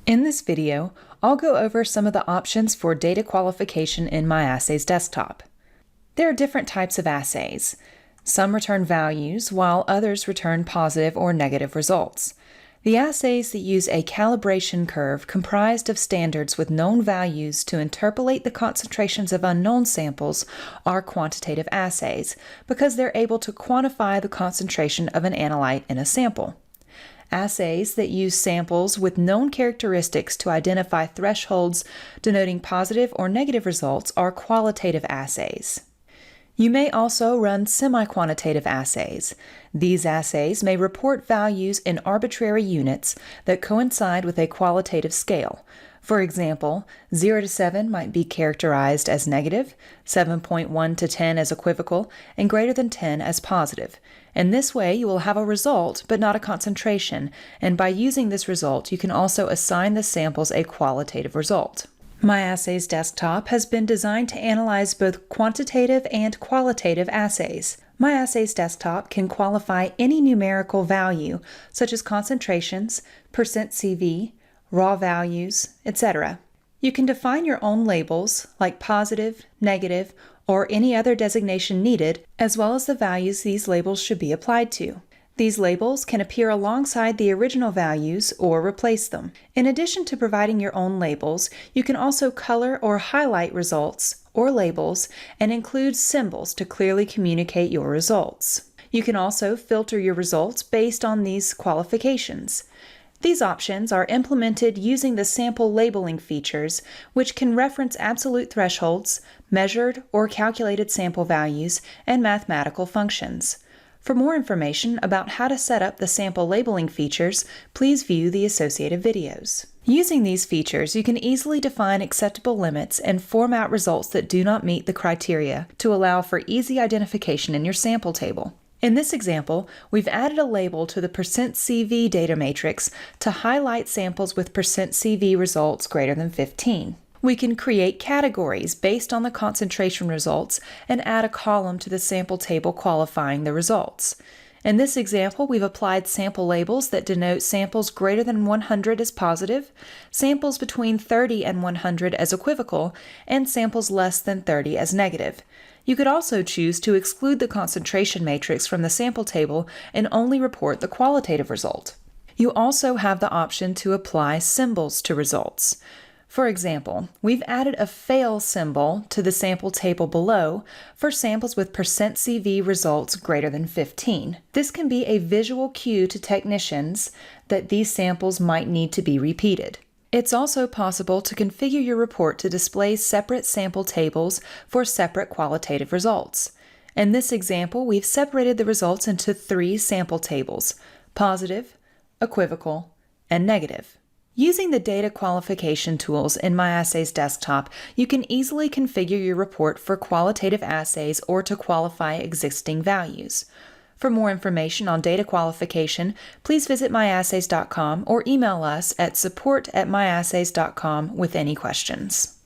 In this video, I'll go over some of the options for data qualification in MyAssays Desktop. There are different types of assays. Some return values, while others return positive or negative results. The assays that use a calibration curve comprised of standards with known values to interpolate the concentrations of unknown samples are quantitative assays because they're able to quantify the concentration of an analyte in a sample. Assays that use samples with known characteristics to identify thresholds denoting positive or negative results are qualitative assays. You may also run semi-quantitative assays. These assays may report values in arbitrary units that coincide with a qualitative scale. For example, 0 to 7 might be characterized as negative, 7.1 to 10 as equivocal, and greater than 10 as positive. In this way, you will have a result, but not a concentration, and by using this result, you can also assign the samples a qualitative result. MyAssays Desktop has been designed to analyze both quantitative and qualitative assays. MyAssays Desktop can qualify any numerical value, such as concentrations, %CV, raw values, etc. You can define your own labels, like positive, negative, or any other designation needed, as well as the values these labels should be applied to. These labels can appear alongside the original values or replace them. In addition to providing your own labels, you can also color or highlight results or labels and include symbols to clearly communicate your results. You can also filter your results based on these qualifications. These options are implemented using the sample labeling features, which can reference absolute thresholds, measured or calculated sample values, and mathematical functions. For more information about how to set up the sample labeling features, please view the associated videos. Using these features, you can easily define acceptable limits and format results that do not meet the criteria to allow for easy identification in your sample table. In this example, we've added a label to the %CV data matrix to highlight samples with %CV results greater than 15. We can create categories based on the concentration results and add a column to the sample table qualifying the results. In this example, we've applied sample labels that denote samples greater than 100 as positive, samples between 30 and 100 as equivocal, and samples less than 30 as negative. You could also choose to exclude the concentration matrix from the sample table and only report the qualitative result. You also have the option to apply symbols to results. For example, we've added a fail symbol to the sample table below for samples with %CV results greater than 15. This can be a visual cue to technicians that these samples might need to be repeated. It's also possible to configure your report to display separate sample tables for separate qualitative results. In this example, we've separated the results into 3 sample tables: positive, equivocal, and negative. Using the data qualification tools in MyAssays Desktop, you can easily configure your report for qualitative assays or to qualify existing values. For more information on data qualification, please visit myassays.com or email us at support@myassays.com with any questions.